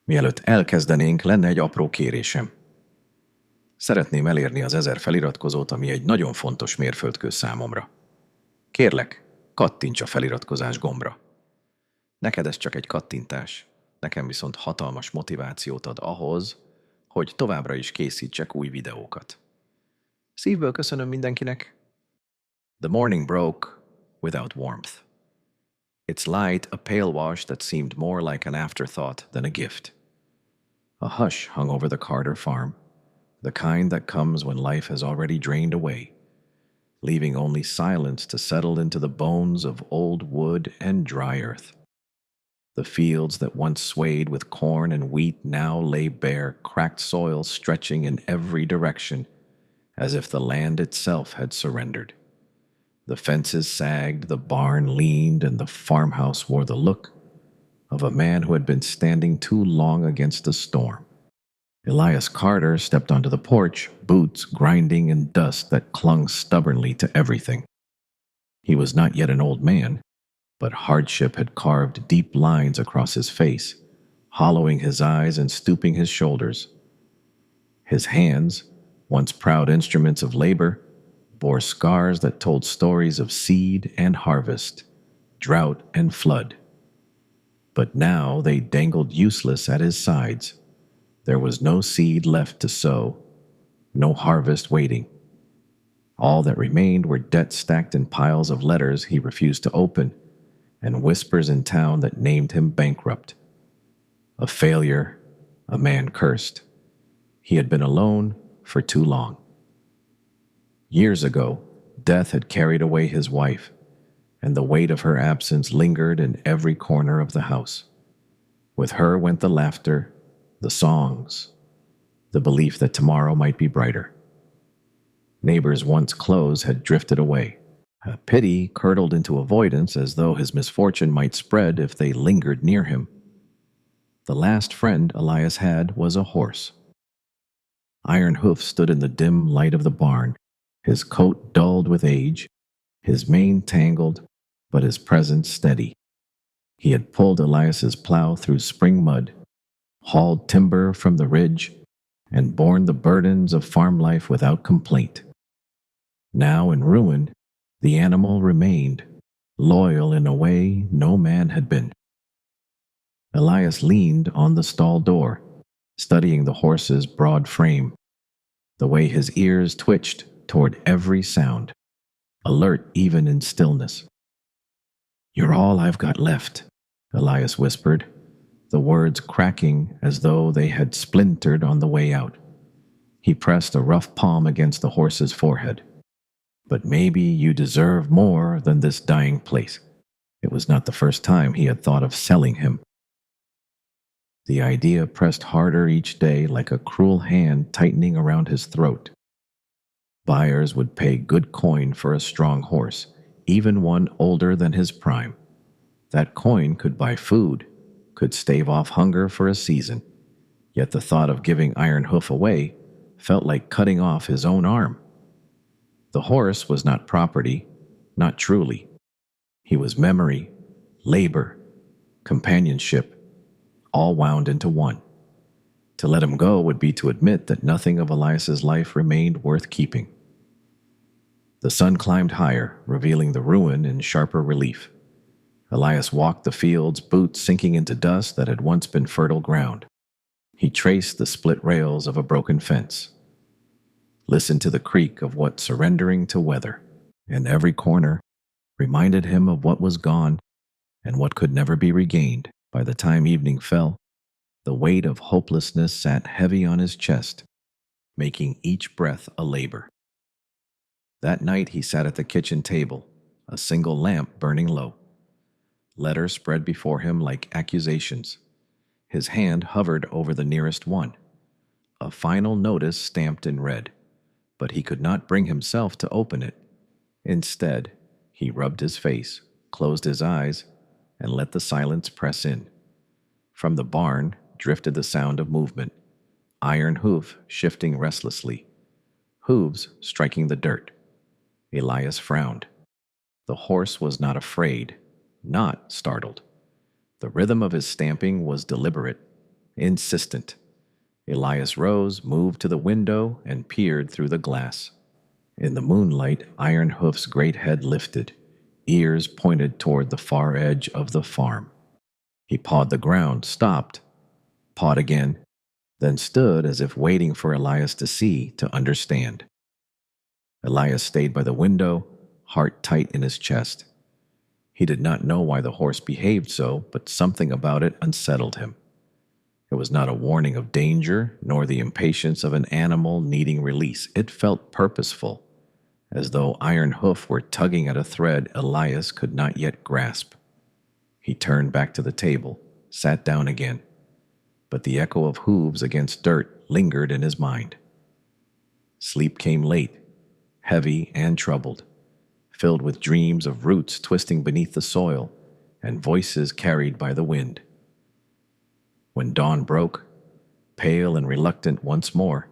Mielőtt elkezdenénk, lenne egy apró kérésem. Szeretném elérni az 1000 feliratkozót, ami egy nagyon fontos mérföldkő számomra. Kérlek, kattints a feliratkozás gombra. Neked ez csak egy kattintás, nekem viszont hatalmas motivációt ad ahhoz, hogy továbbra is készítsek új videókat. Szívből köszönöm mindenkinek. The morning broke without warmth. Its light a pale wash that seemed more like an afterthought than a gift. A hush hung over the Carter farm, the kind that comes when life has already drained away, leaving only silence to settle into the bones of old wood and dry earth. The fields that once swayed with corn and wheat now lay bare, cracked soil stretching in every direction, as if the land itself had surrendered. The fences sagged, the barn leaned, and the farmhouse wore the look of a man who had been standing too long against the storm. Elias Carter stepped onto the porch, boots grinding in dust that clung stubbornly to everything. He was not yet an old man, but hardship had carved deep lines across his face, hollowing his eyes and stooping his shoulders. His hands, once proud instruments of labor, bore scars that told stories of seed and harvest, drought and flood. But now they dangled useless at his sides. There was no seed left to sow, no harvest waiting. All that remained were debts stacked in piles of letters he refused to open, and whispers in town that named him bankrupt. A failure, a man cursed. He had been alone for too long. Years ago, death had carried away his wife, and the weight of her absence lingered in every corner of the house. With her went the laughter, the songs, the belief that tomorrow might be brighter. Neighbors once close had drifted away. A pity curdled into avoidance as though his misfortune might spread if they lingered near him. The last friend Elias had was a horse. Iron Hoof stood in the dim light of the barn, his coat dulled with age, his mane tangled, but his presence steady. He had pulled Elias's plow through spring mud, hauled timber from the ridge, and borne the burdens of farm life without complaint. Now in ruin, the animal remained, loyal in a way no man had been. Elias leaned on the stall door, studying the horse's broad frame, the way his ears twitched toward every sound, alert even in stillness. "You're all I've got left," Elias whispered, the words cracking as though they had splintered on the way out. He pressed a rough palm against the horse's forehead. "But maybe you deserve more than this dying place." It was not the first time he had thought of selling him. The idea pressed harder each day like a cruel hand tightening around his throat. Buyers would pay good coin for a strong horse, even one older than his prime. That coin could buy food, could stave off hunger for a season. Yet the thought of giving Iron Hoof away felt like cutting off his own arm. The horse was not property, not truly. He was memory, labor, companionship, all wound into one. To let him go would be to admit that nothing of Elias's life remained worth keeping. The sun climbed higher, revealing the ruin in sharper relief. Elias walked the fields, boots sinking into dust that had once been fertile ground. He traced the split rails of a broken fence, listened to the creak of what surrendering to weather, and every corner reminded him of what was gone and what could never be regained. By the time evening fell, the weight of hopelessness sat heavy on his chest, making each breath a labor. That night he sat at the kitchen table, a single lamp burning low. Letters spread before him like accusations. His hand hovered over the nearest one, a final notice stamped in red, but he could not bring himself to open it. Instead, he rubbed his face, closed his eyes, and let the silence press in. From the barn drifted the sound of movement, Iron Hoof shifting restlessly, hooves striking the dirt. Elias frowned. The horse was not afraid, not startled. The rhythm of his stamping was deliberate, insistent. Elias rose, moved to the window, and peered through the glass. In the moonlight, Iron Hoof's great head lifted, ears pointed toward the far edge of the farm. He pawed the ground, stopped, pawed again, then stood as if waiting for Elias to see, to understand. Elias stayed by the window, heart tight in his chest. He did not know why the horse behaved so, but something about it unsettled him. It was not a warning of danger, nor the impatience of an animal needing release. It felt purposeful, as though Iron Hoof were tugging at a thread Elias could not yet grasp. He turned back to the table, sat down again, but the echo of hooves against dirt lingered in his mind. Sleep came late, heavy and troubled, filled with dreams of roots twisting beneath the soil and voices carried by the wind. When dawn broke, pale and reluctant once more,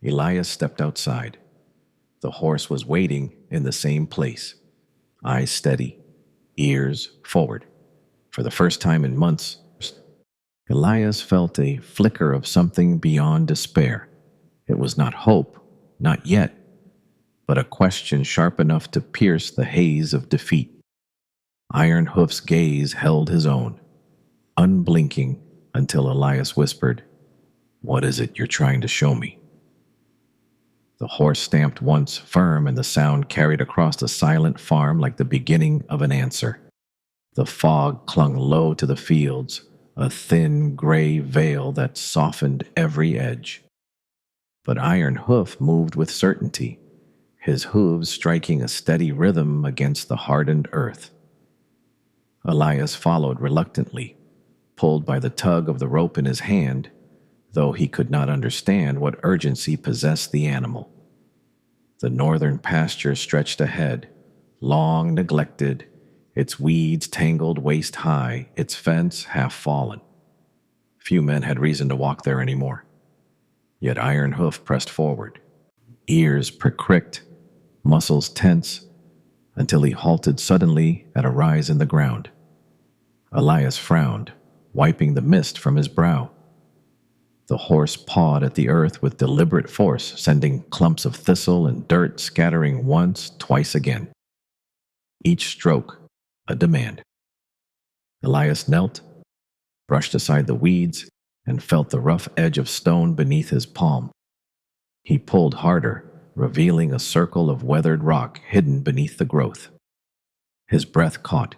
Elias stepped outside. The horse was waiting in the same place, eyes steady, ears forward. For the first time in months, Elias felt a flicker of something beyond despair. It was not hope, not yet, but a question sharp enough to pierce the haze of defeat. Iron Hoof's gaze held his own, unblinking, until Elias whispered, "What is it you're trying to show me?" The horse stamped once, firm, and the sound carried across the silent farm like the beginning of an answer. The fog clung low to the fields, a thin gray veil that softened every edge. But Iron Hoof moved with certainty, his hooves striking a steady rhythm against the hardened earth. Elias followed reluctantly, pulled by the tug of the rope in his hand, though he could not understand what urgency possessed the animal. The northern pasture stretched ahead, long neglected, its weeds tangled waist-high, its fence half fallen. Few men had reason to walk there anymore. Yet Iron Hoof pressed forward, ears pricked, muscles tense, until he halted suddenly at a rise in the ground. Elias frowned, wiping the mist from his brow. The horse pawed at the earth with deliberate force, sending clumps of thistle and dirt scattering once, twice again. Each stroke a demand. Elias knelt, brushed aside the weeds, and felt the rough edge of stone beneath his palm. He pulled harder, revealing a circle of weathered rock hidden beneath the growth. His breath caught.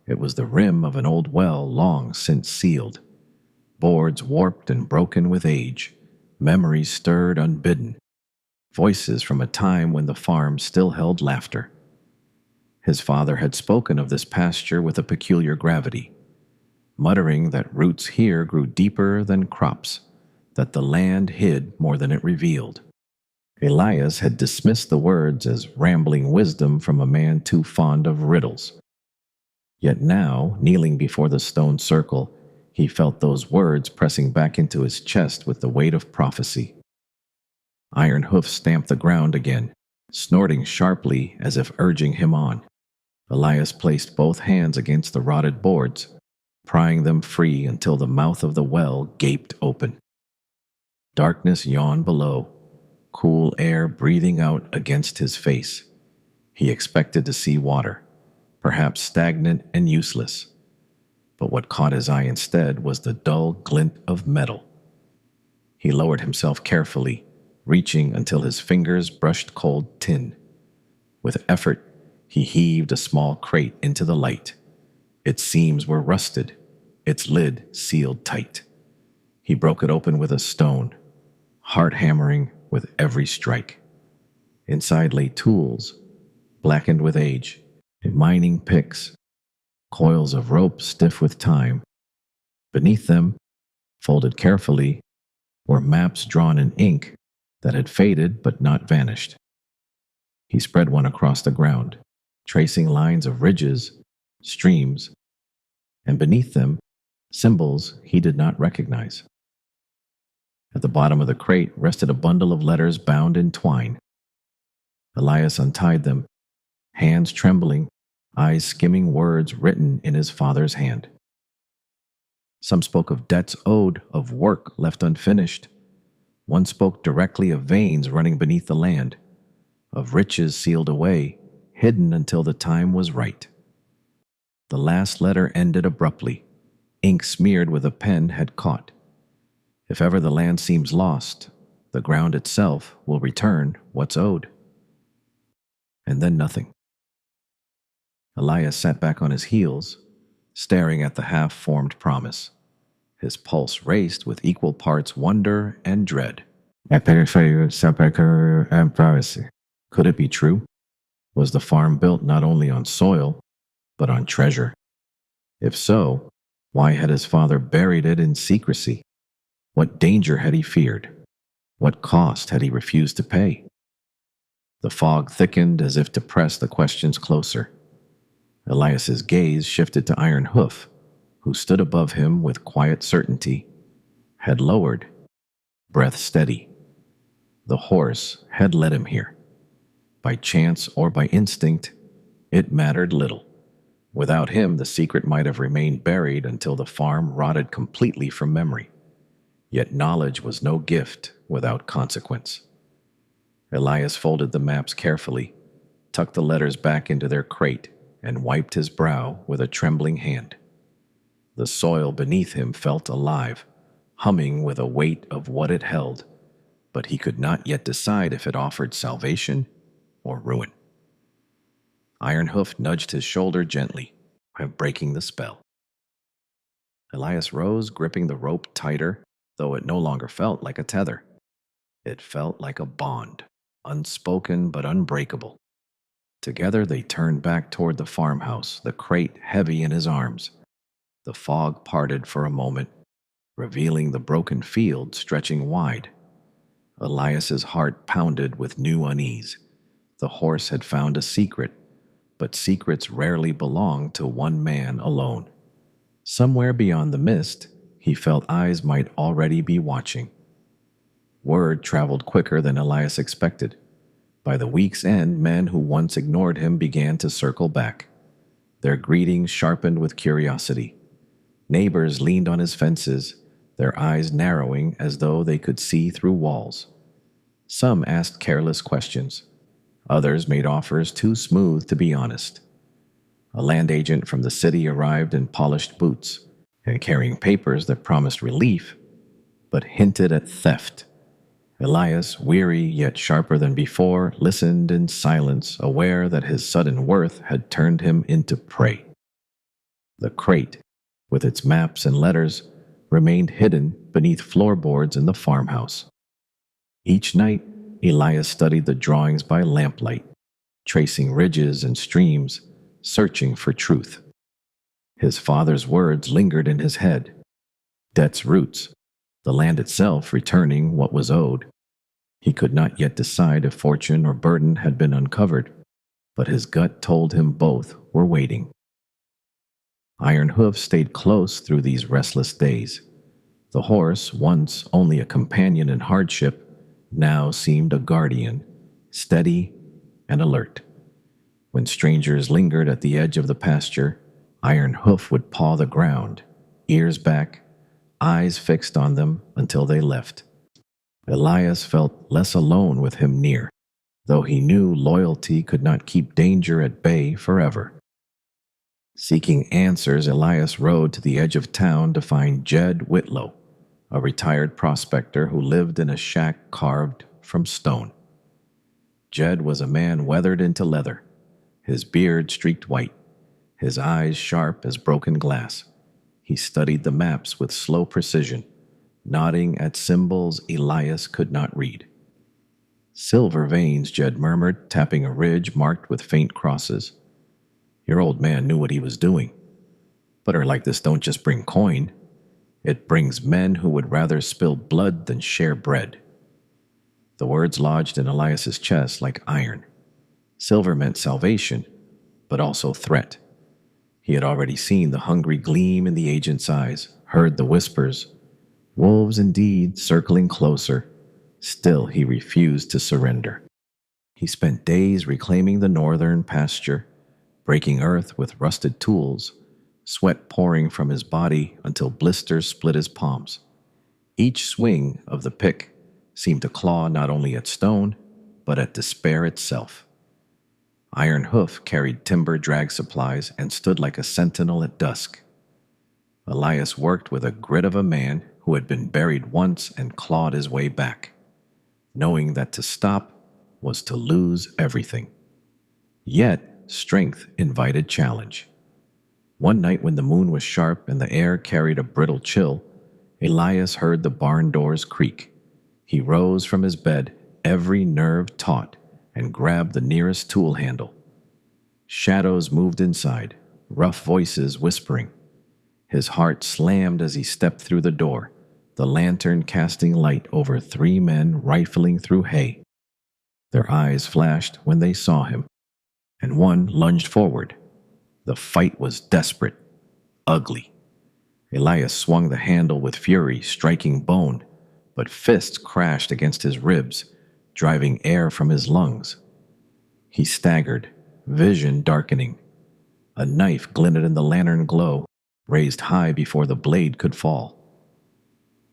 It was the rim of an old well long since sealed. Boards warped and broken with age, memories stirred unbidden, voices from a time when the farm still held laughter. His father had spoken of this pasture with a peculiar gravity, muttering that roots here grew deeper than crops, that the land hid more than it revealed. Elias had dismissed the words as rambling wisdom from a man too fond of riddles. Yet now, kneeling before the stone circle, he felt those words pressing back into his chest with the weight of prophecy. Iron Hoof stamped the ground again, snorting sharply as if urging him on. Elias placed both hands against the rotted boards, prying them free until the mouth of the well gaped open. Darkness yawned below, cool air breathing out against his face. He expected to see water, perhaps stagnant and useless. But what caught his eye instead was the dull glint of metal. He lowered himself carefully, reaching until his fingers brushed cold tin. With effort, he heaved a small crate into the light. Its seams were rusted, its lid sealed tight. He broke it open with a stone, heart hammering with every strike. Inside lay tools, blackened with age, mining picks, coils of rope stiff with time. Beneath them, folded carefully, were maps drawn in ink that had faded but not vanished. He spread one across the ground, tracing lines of ridges, streams, and beneath them, symbols he did not recognize. At the bottom of the crate rested a bundle of letters bound in twine. Elias untied them, hands trembling, eyes skimming words written in his father's hand. Some spoke of debts owed, of work left unfinished. One spoke directly of veins running beneath the land, of riches sealed away, hidden until the time was right. The last letter ended abruptly. Ink smeared with a pen had caught. If ever the land seems lost, the ground itself will return what's owed. And then nothing. Elias sat back on his heels, staring at the half-formed promise. His pulse raced with equal parts wonder and dread. Could it be true? Was the farm built not only on soil, but on treasure? If so, why had his father buried it in secrecy? What danger had he feared? What cost had he refused to pay? The fog thickened as if to press the questions closer. Elias's gaze shifted to Iron Hoof, who stood above him with quiet certainty, head lowered, breath steady. The horse had led him here. By chance or by instinct, it mattered little. Without him, the secret might have remained buried until the farm rotted completely from memory. Yet knowledge was no gift without consequence. Elias folded the maps carefully, tucked the letters back into their crate, and wiped his brow with a trembling hand. The soil beneath him felt alive, humming with a weight of what it held, but he could not yet decide if it offered salvation or ruin. Iron Hoof nudged his shoulder gently, breaking the spell. Elias rose, gripping the rope tighter, though it no longer felt like a tether. It felt like a bond, unspoken but unbreakable. Together they turned back toward the farmhouse, the crate heavy in his arms. The fog parted for a moment, revealing the broken field stretching wide. Elias's heart pounded with new unease. The horse had found a secret, but secrets rarely belong to one man alone. Somewhere beyond the mist, he felt eyes might already be watching. Word traveled quicker than Elias expected. By the week's end, men who once ignored him began to circle back. Their greetings sharpened with curiosity. Neighbors leaned on his fences, their eyes narrowing as though they could see through walls. Some asked careless questions. Others made offers too smooth to be honest. A land agent from the city arrived in polished boots and carrying papers that promised relief, but hinted at theft. Elias, weary yet sharper than before, listened in silence, aware that his sudden worth had turned him into prey. The crate, with its maps and letters, remained hidden beneath floorboards in the farmhouse. Each night, Elias studied the drawings by lamplight, tracing ridges and streams, searching for truth. His father's words lingered in his head. Debt's roots, the land itself returning what was owed. He could not yet decide if fortune or burden had been uncovered, but his gut told him both were waiting. Iron Hoof stayed close through these restless days. The horse, once only a companion in hardship, now seemed a guardian, steady and alert. When strangers lingered at the edge of the pasture, Iron Hoof would paw the ground, ears back, eyes fixed on them until they left. Elias felt less alone with him near, though he knew loyalty could not keep danger at bay forever. Seeking answers, Elias rode to the edge of town to find Jed Whitlow, a retired prospector who lived in a shack carved from stone. Jed was a man weathered into leather, his beard streaked white, his eyes sharp as broken glass. He studied the maps with slow precision, nodding at symbols Elias could not read. Silver veins, Jed murmured, tapping a ridge marked with faint crosses. Your old man knew what he was doing. Butter like this don't just bring coin. It brings men who would rather spill blood than share bread. The words lodged in Elias's chest like iron. Silver meant salvation, but also threat. He had already seen the hungry gleam in the agent's eyes, heard the whispers. Wolves indeed, circling closer. Still he refused to surrender. He spent days reclaiming the northern pasture, breaking earth with rusted tools, sweat pouring from his body until blisters split his palms. Each swing of the pick seemed to claw not only at stone, but at despair itself. Iron Hoof carried timber drag supplies and stood like a sentinel at dusk. Elias worked with a grit of a man who had been buried once and clawed his way back, knowing that to stop was to lose everything. Yet, strength invited challenge. One night when the moon was sharp and the air carried a brittle chill, Elias heard the barn doors creak. He rose from his bed, every nerve taut, and grabbed the nearest tool handle. Shadows moved inside, rough voices whispering. His heart slammed as he stepped through the door, the lantern casting light over 3 men rifling through hay. Their eyes flashed when they saw him, and one lunged forward. The fight was desperate, ugly. Elias swung the handle with fury, striking bone, but fists crashed against his ribs, driving air from his lungs. He staggered, vision darkening. A knife glinted in the lantern glow, raised high before the blade could fall.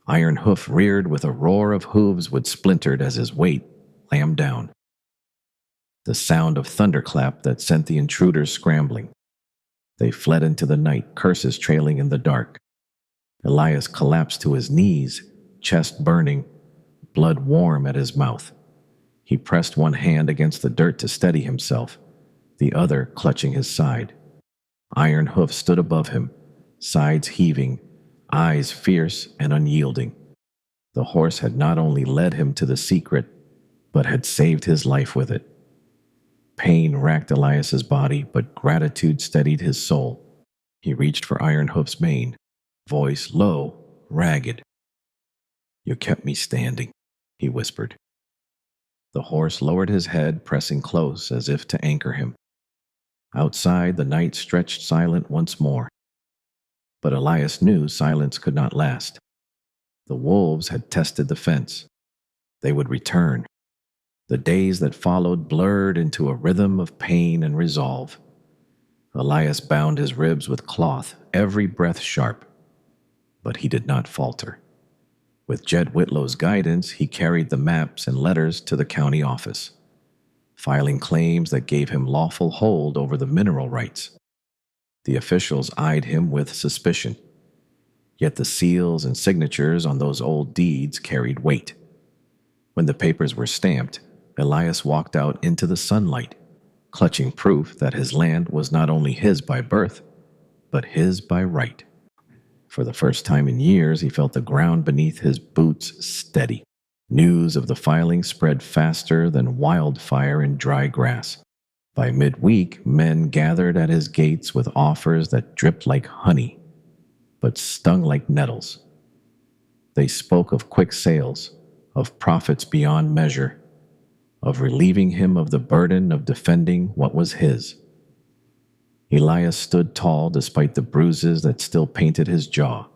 Iron Hoof reared with a roar of hooves would splintered as his weight slammed down. The sound of thunderclap that sent the intruders scrambling. They fled into the night, curses trailing in the dark. Elias collapsed to his knees, chest burning, blood warm at his mouth. He pressed one hand against the dirt to steady himself, the other clutching his side. Iron Hoof stood above him, sides heaving, eyes fierce and unyielding. The horse had not only led him to the secret, but had saved his life with it. Pain racked Elias's body, but gratitude steadied his soul. He reached for Iron Hoof's mane, voice low, ragged. "You kept me standing," he whispered. The horse lowered his head, pressing close as if to anchor him. Outside, the night stretched silent once more. But Elias knew silence could not last. The wolves had tested the fence. They would return. The days that followed blurred into a rhythm of pain and resolve. Elias bound his ribs with cloth, every breath sharp. But he did not falter. With Jed Whitlow's guidance, he carried the maps and letters to the county office, filing claims that gave him lawful hold over the mineral rights. The officials eyed him with suspicion, yet the seals and signatures on those old deeds carried weight. When the papers were stamped, Elias walked out into the sunlight, clutching proof that his land was not only his by birth, but his by right. For the first time in years, he felt the ground beneath his boots steady. News of the filing spread faster than wildfire in dry grass. By midweek, men gathered at his gates with offers that dripped like honey, but stung like nettles. They spoke of quick sales, of profits beyond measure, of relieving him of the burden of defending what was his. Elias stood tall despite the bruises that still painted his jaw.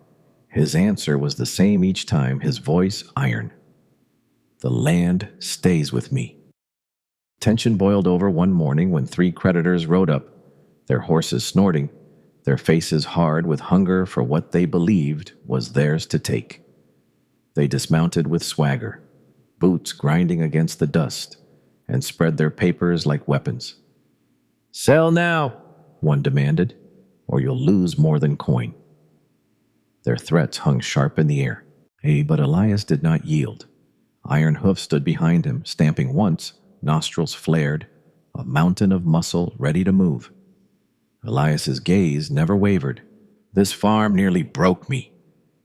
His answer was the same each time, his voice iron. "The land stays with me." Tension boiled over one morning when 3 creditors rode up, their horses snorting, their faces hard with hunger for what they believed was theirs to take. They dismounted with swagger, boots grinding against the dust, and spread their papers like weapons. "Sell now," one demanded, "or you'll lose more than coin." Their threats hung sharp in the air. But Elias did not yield. Iron Hoof stood behind him, stamping once, nostrils flared, a mountain of muscle ready to move. Elias's gaze never wavered. "This farm nearly broke me,"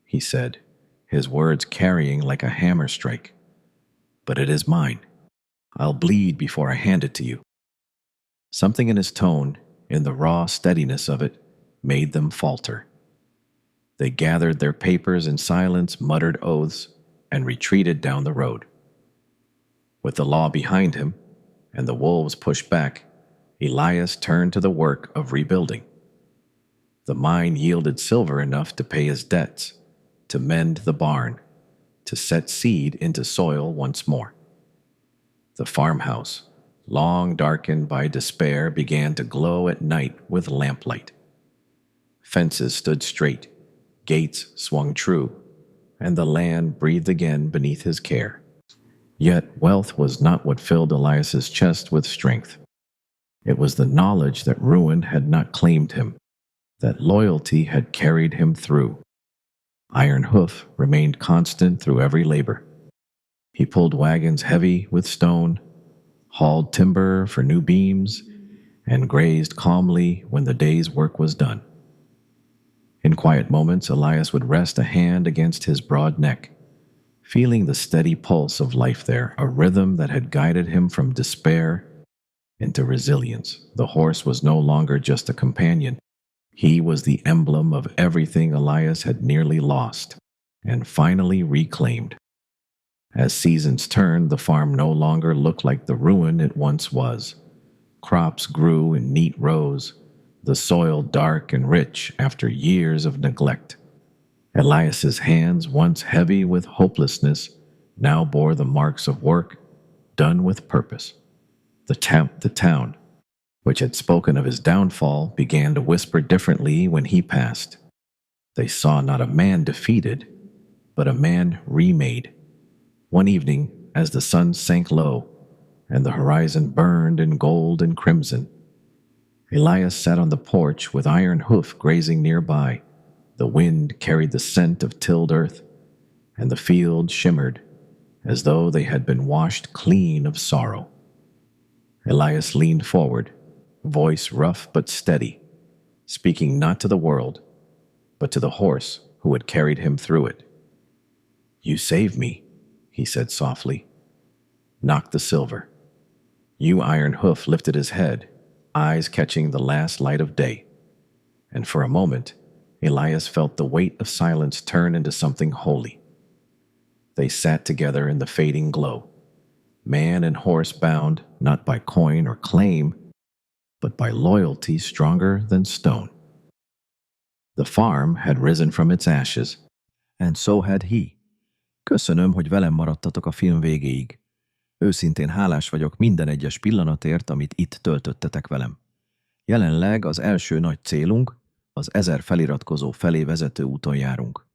he said, his words carrying like a hammer strike. "But it is mine. I'll bleed before I hand it to you." Something in his tone, in the raw steadiness of it, made them falter. They gathered their papers in silence, muttered oaths, and retreated down the road. With the law behind him, and the wolves pushed back, Elias turned to the work of rebuilding. The mine yielded silver enough to pay his debts, to mend the barn, to set seed into soil once more. The farmhouse, long darkened by despair, began to glow at night with lamplight. Fences stood straight, gates swung true, and the land breathed again beneath his care. Yet wealth was not what filled Elias's chest with strength. It was the knowledge that ruin had not claimed him, that loyalty had carried him through. Iron hoof remained constant through every labor. He pulled wagons heavy with stone, hauled timber for new beams, and grazed calmly when the day's work was done. In quiet moments, Elias would rest a hand against his broad neck, feeling the steady pulse of life there, a rhythm that had guided him from despair into resilience. The horse was no longer just a companion. He was the emblem of everything Elias had nearly lost and finally reclaimed. As seasons turned, the farm no longer looked like the ruin it once was. Crops grew in neat rows, the soil dark and rich after years of neglect. Elias's hands, once heavy with hopelessness, now bore the marks of work done with purpose. The town, which had spoken of his downfall, began to whisper differently when he passed. They saw not a man defeated, but a man remade. One evening, as the sun sank low and the horizon burned in gold and crimson, Elias sat on the porch with iron hoof grazing nearby. The wind carried the scent of tilled earth, and the field shimmered as though they had been washed clean of sorrow. Elias leaned forward, voice rough but steady, speaking not to the world, but to the horse who had carried him through it. "You saved me," he said softly. "Knock the silver." You Iron Hoof lifted his head, eyes catching the last light of day. And for a moment, Elias felt the weight of silence turn into something holy. They sat together in the fading glow, man and horse bound not by coin or claim, but by loyalty stronger than stone. The farm had risen from its ashes, and so had he. Köszönöm, hogy velem maradtatok a film végéig. Őszintén hálás vagyok minden egyes pillanatért, amit itt töltöttetek velem. Jelenleg az első nagy célunk, az 1000 feliratkozó felé vezető úton járunk.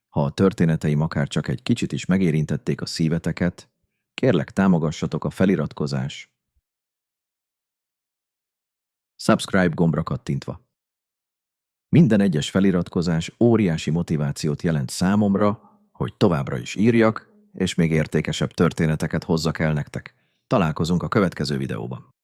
Ha a történeteim akár csak egy kicsit is megérintették a szíveteket, kérlek támogassatok a feliratkozás. Subscribe gombra kattintva. Minden egyes feliratkozás óriási motivációt jelent számomra, hogy továbbra is írjak, és még értékesebb történeteket hozzak el nektek. Találkozunk a következő videóban.